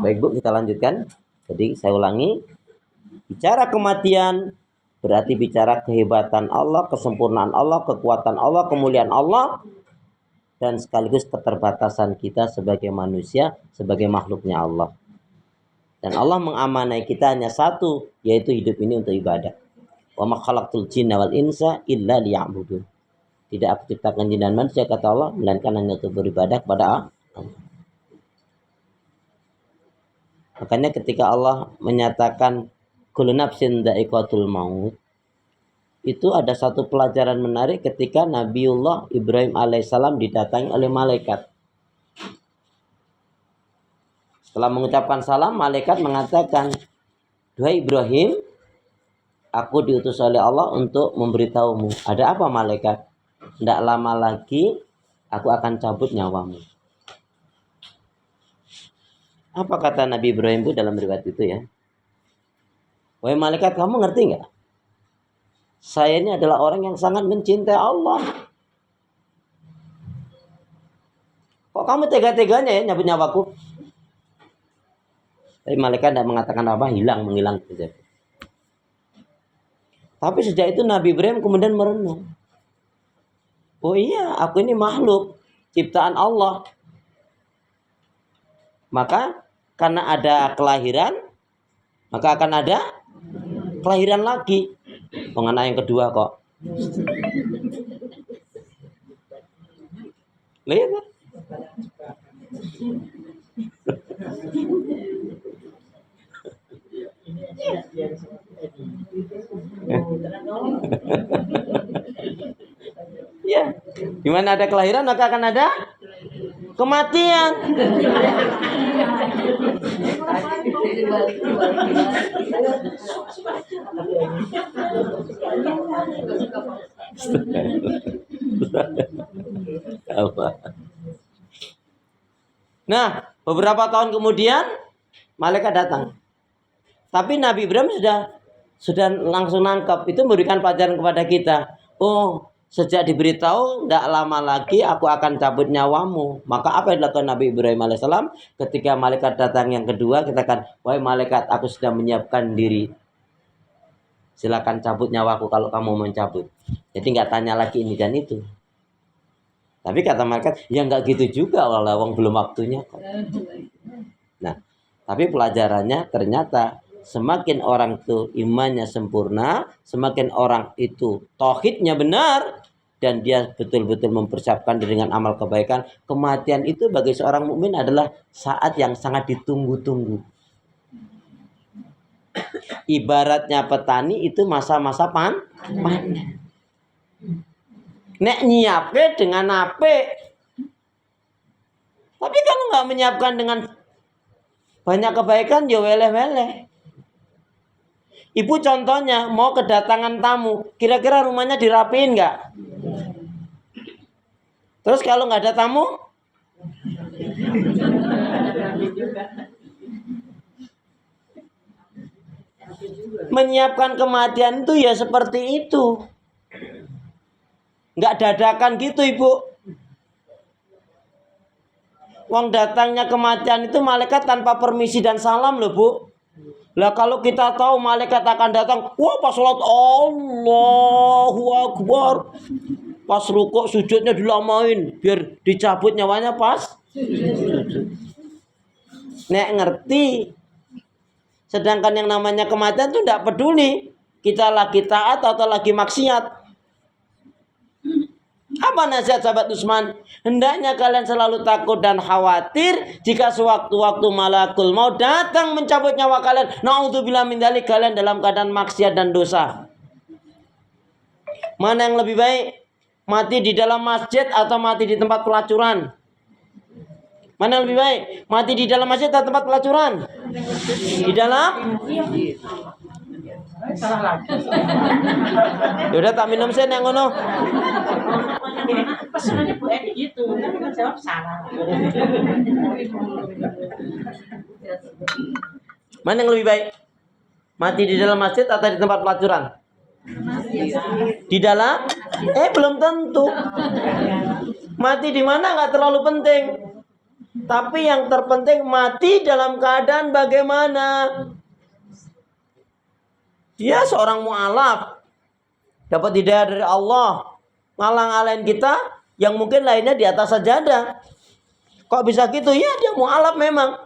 Baik Bu, kita lanjutkan. Jadi saya ulangi, bicara kematian berarti bicara kehebatan Allah, kesempurnaan Allah, kekuatan Allah, kemuliaan Allah, dan sekaligus keterbatasan kita sebagai manusia, sebagai makhluknya Allah. Dan Allah mengamanai kita hanya satu, yaitu hidup ini untuk ibadah. Wa ma khalaqtul jinna wal insa illa liya'budun. Tidak aku ciptakan jin dan manusia, kata Allah, melainkan hanya untuk beribadah kepada Allah. Makanya ketika Allah menyatakan kullu nafsin dha'iqatul maut, itu ada satu pelajaran menarik ketika Nabiullah Ibrahim alaihissalam didatangi oleh malaikat. Setelah mengucapkan salam, malaikat mengatakan, "Duhai Ibrahim, aku diutus oleh Allah untuk memberitahumu." Ada apa malaikat? Tidak lama lagi aku akan cabut nyawamu. Apa kata Nabi Ibrahim itu dalam riwayat itu ya? Wahai malaikat, kamu ngerti nggak? Saya ini adalah orang yang sangat mencintai Allah. Kok kamu tega-teganya ya nyabut nyawaku? Tapi malaikat tidak mengatakan apa, menghilang saja. Tapi sejak itu Nabi Ibrahim kemudian merenung. Oh iya, aku ini makhluk ciptaan Allah. Maka karena ada kelahiran, maka akan ada kelahiran lagi. Pengenaan yang kedua kok. Lihat kan? Ya, di mana ada kelahiran maka akan ada kematian. Nah, beberapa tahun kemudian malaikat datang. Tapi Nabi Ibrahim sudah langsung nangkep. Itu memberikan pelajaran kepada kita. Oh, sejak diberitahu tidak lama lagi aku akan cabut nyawamu. Maka apa yang dilakukan Nabi Ibrahim alaihissalam? Ketika malaikat datang yang kedua, katakan, wahai malaikat, aku sudah menyiapkan diri. Silakan cabut nyawaku kalau kamu mau cabut. Jadi nggak tanya lagi ini dan itu. Tapi kata malaikat, ya nggak gitu juga, walaupun belum waktunya. Nah, tapi pelajarannya ternyata semakin orang itu imannya sempurna, semakin orang itu tauhidnya benar, dan dia betul-betul mempersiapkan diri dengan amal kebaikan, kematian itu bagi seorang mukmin adalah saat yang sangat ditunggu-tunggu. Ibaratnya petani itu masa-masa panen. Nek nyiapke dengan ape. Tapi kalau nggak menyiapkan dengan banyak kebaikan, ya weleh-weleh. Ibu contohnya mau kedatangan tamu, kira-kira rumahnya dirapiin nggak? Terus kalau nggak ada tamu? Menyiapkan kematian itu ya seperti itu. Nggak dadakan gitu ibu. Wong datangnya kematian itu malaikat tanpa permisi dan salam loh bu. Lah kalau kita tahu malaikat akan datang, wah pas sholat Allahu Akbar, pas rukuk sujudnya dilamain biar dicabut nyawanya pas. Nek ngerti. Sedangkan yang namanya kematian itu tidak peduli kita lagi taat atau lagi maksiat. Apa nasihat sahabat Utsman? Hendaknya kalian selalu takut dan khawatir jika sewaktu-waktu malakul maut datang mencabut nyawa kalian. Na'udzubillah min dzalik, kalian dalam keadaan maksiat dan dosa. Mana yang lebih baik? Mati di dalam masjid atau mati di tempat pelacuran? Mana yang lebih baik? Mati di dalam masjid atau tempat pelacuran? Di dalam? Salah lagi. Yaudah tak minum sen yang ngono. Pesanannya Bu Edi gitu, tapi kan jawab salah. Mana yang lebih baik? Mati di dalam masjid atau di tempat pelacuran? Di dalam? Belum tentu. Mati di mana nggak terlalu penting. Tapi yang terpenting mati dalam keadaan bagaimana? Dia seorang mu'alaf, dapat hidayah dari Allah, ngalang-ngalain kita yang mungkin lainnya di atas sajadah. Kok bisa gitu? Ya dia mu'alaf memang,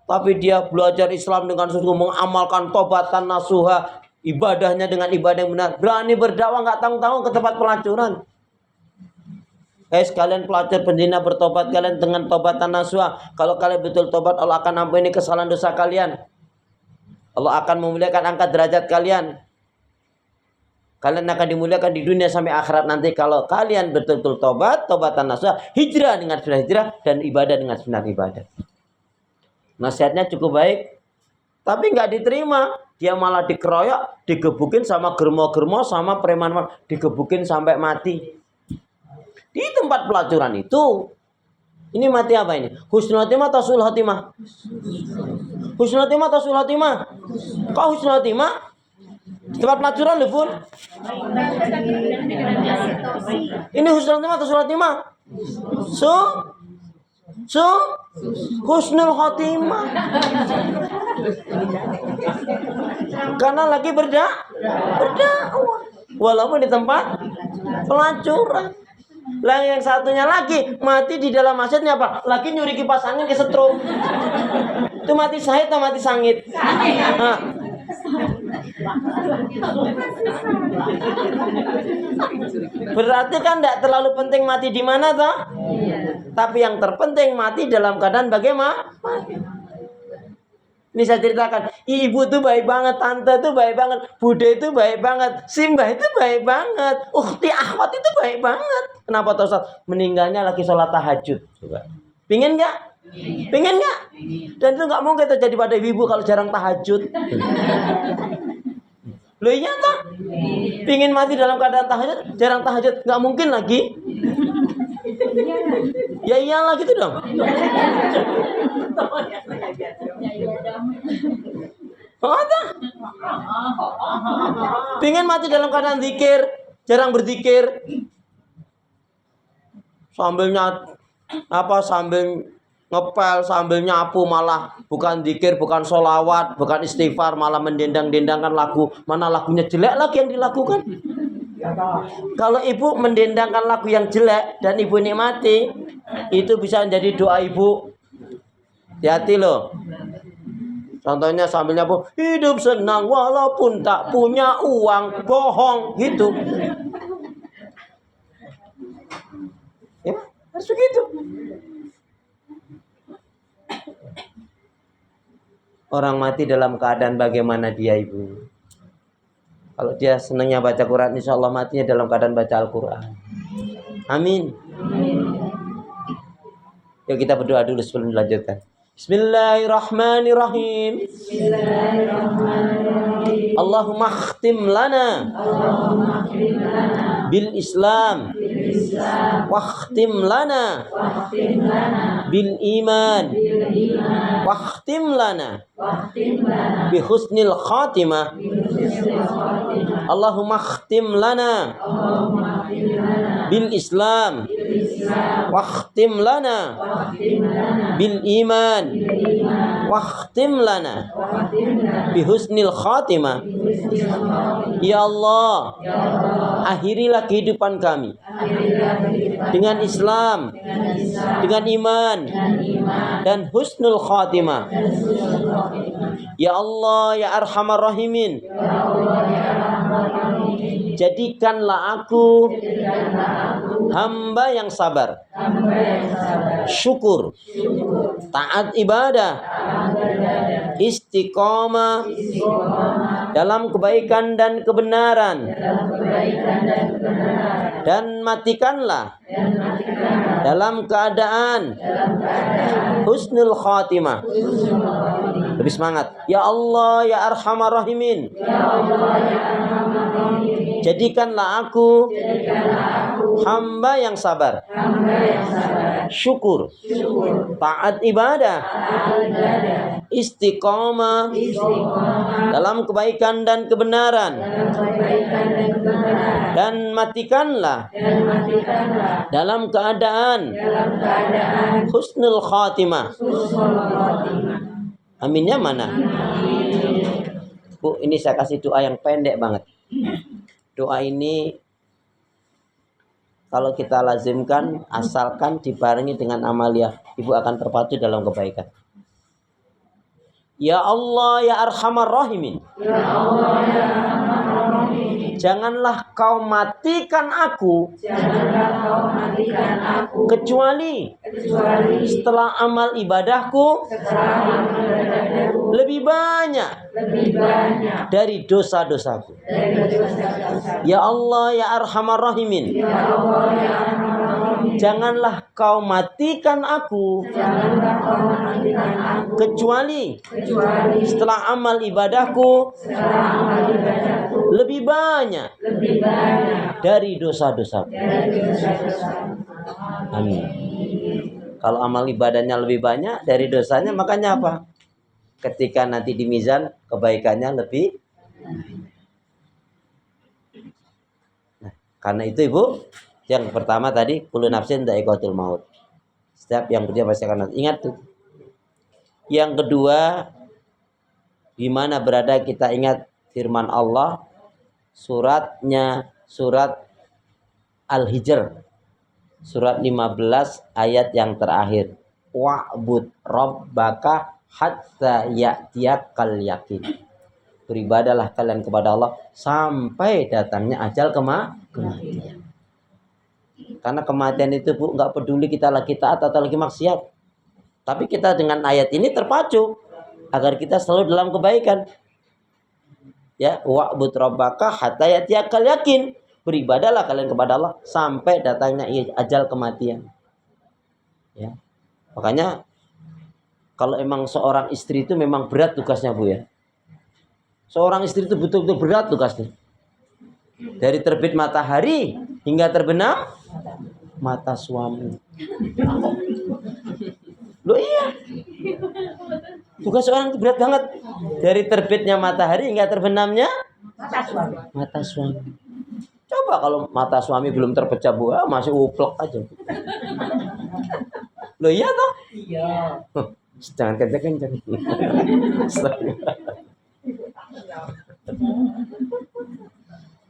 tapi dia belajar Islam dengan sungguh, mengamalkan tobatan nasuha, ibadahnya dengan ibadah yang benar, berani berdakwah nggak tanggung-tanggung ke tempat pelacuran. Sekalian pelacur penzina bertobat kalian dengan tobatan nasuha. Kalau kalian betul tobat, Allah akan ampuni kesalahan dosa kalian. Allah akan memuliakan angkat derajat kalian. Kalian akan dimuliakan di dunia sampai akhirat nanti kalau kalian betul-betul tobat, tobatan nasuha, hijrah dengan sunnah hijrah, dan ibadah dengan sunnah ibadah. Nasihatnya cukup baik, tapi nggak diterima. Dia malah dikeroyok, digebukin sama germo-germo, sama preman, digebukin sampai mati. Di tempat pelacuran itu, ini mati apa ini? Husnul khotimah atau sul khotimah? Husnul khotimah atau sul khotimah? Kok husnul khotimah? Di tempat pelacuran loh, Bun. Ini husnul khotimah atau sul khotimah? Husnul khotimah. Karena lagi berdakwah walaupun di tempat pelacuran. Lah yang satunya lagi mati di dalam masjidnya apa? Lagi nyuri kipas angin kesetrum. Itu mati syahid atau mati sangit? Nah. Berarti kan tidak terlalu penting mati di mana toh? Tapi yang terpenting mati dalam keadaan bagaimana? Ini saya ceritakan, ibu tuh baik banget, tante tuh baik banget, bude itu baik banget, simbah itu baik banget, ukhti akhwat itu baik banget. Kenapa toh Ustaz? Meninggalnya lagi sholat tahajud. Coba. Pingin nggak? Pingin nggak? Dan itu nggak mungkin terjadi pada ibu kalau jarang tahajud. Loh iya toh? Pingin mati dalam keadaan tahajud, jarang tahajud, nggak mungkin lagi. Ya iyalah gitu dong. Pingin mati dalam keadaan zikir, jarang berzikir. Sambil ngepel, sambil nyapu, malah bukan zikir, bukan sholawat, bukan istighfar, malah mendendang-dendangkan lagu. Mana lagunya jelek lagi yang dilakukan. Kalau ibu mendendangkan lagu yang jelek dan ibu nikmati, itu bisa menjadi doa ibu. Hati-hati loh. Contohnya sambil nyapu, hidup senang walaupun tak punya uang, bohong gitu. Ya, harus begitu. Orang mati dalam keadaan bagaimana dia ibu? Kalau dia senangnya baca Quran, insya Allah matinya dalam keadaan baca Al-Quran. Amin. Yuk kita berdoa dulu sebelum dilanjutkan. Bismillahirrahmanirrahim. Allahumma khtim lana bil Islam wa khtim lana bil iman wa khtim lana bi husnil khatimah. Allahumma khtim lana bil Islam wa khtim lana bil iman wa khtim lana bi husnil khatimah. Ya Allah, akhirilah kehidupan kami dengan Islam, dengan iman dan husnul khatimah. Ya Allah, ya Arhamar Rahimin, jadikanlah aku hamba yang sabar, syukur, taat ibadah, istiqomah dalam kebaikan dan kebenaran, dan matikanlah dalam keadaan husnul khatimah. Lebih semangat. Ya Allah ya Arhamar Rahimin. Jadikanlah aku hamba yang sabar. Syukur. Taat ibadah. Istiqomah dalam kebaikan dan kebenaran. Dan matikanlah dalam keadaan husnul khatimah. Aminnya mana? Bu, ini saya kasih doa yang pendek banget. Doa ini kalau kita lazimkan, asalkan dibarengi dengan amalia, ibu akan terpacu dalam kebaikan. Ya Allah ya Arhamar Rahimin. Janganlah kau matikan aku kecuali setelah amal ibadahku lebih banyak dari dosa-dosaku. Ya Allah ya Arhamar Rahimin. Janganlah kau matikan aku kecuali setelah amal ibadahku lebih banyak dari dosa-dosaku. Amin. Kalau amal ibadahnya lebih banyak dari dosanya, makanya apa? Ketika nanti di mizan, kebaikannya lebih. Nah, karena itu ibu, yang pertama tadi kullu nafsin dha'iqatul maut. Setiap yang kerja pasti akan ingat tuh. Yang kedua, di mana berada kita ingat firman Allah, suratnya surat Al-Hijr, surat 15 ayat yang terakhir. Wa'bud rabbaka hatta ya'tiyakal yakin. Beribadalah kalian kepada Allah sampai datangnya ajal kematian. Karena kematian itu bu, nggak peduli kita lagi taat atau lagi maksiat. Tapi kita dengan ayat ini terpacu agar kita selalu dalam kebaikan. Ya, wa'bud rabbaka hatta ya'tiyakal yakin. Beribadalah kalian kepada Allah sampai datangnya ajal kematian. Ya. Makanya kalau emang seorang istri itu memang berat tugasnya bu ya. Seorang istri itu betul-betul berat tugasnya. Dari terbit matahari hingga terbenam mata suami. Loh iya. Tugas seorang itu berat banget. Dari terbitnya matahari hingga terbenamnya mata suami. Coba kalau mata suami belum terpecah bu, masih uplek aja. Loh iya toh? Iya. Jangan kencang-kencang.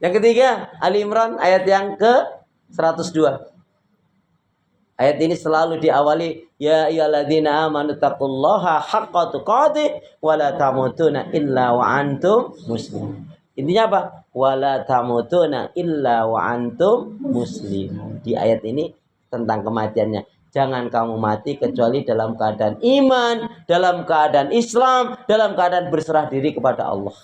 Yang ketiga, Ali Imran ayat yang ke-102. Ayat ini selalu diawali ya ayyuhalladzina amanu taqullaha haqqa tuqatih wa la tamutunna illa wa antum muslimun. Intinya apa? Wa la tamutunna illa wa antum muslimun. Di ayat ini tentang kematiannya. Jangan kamu mati kecuali dalam keadaan iman, dalam keadaan Islam, dalam keadaan berserah diri kepada Allah.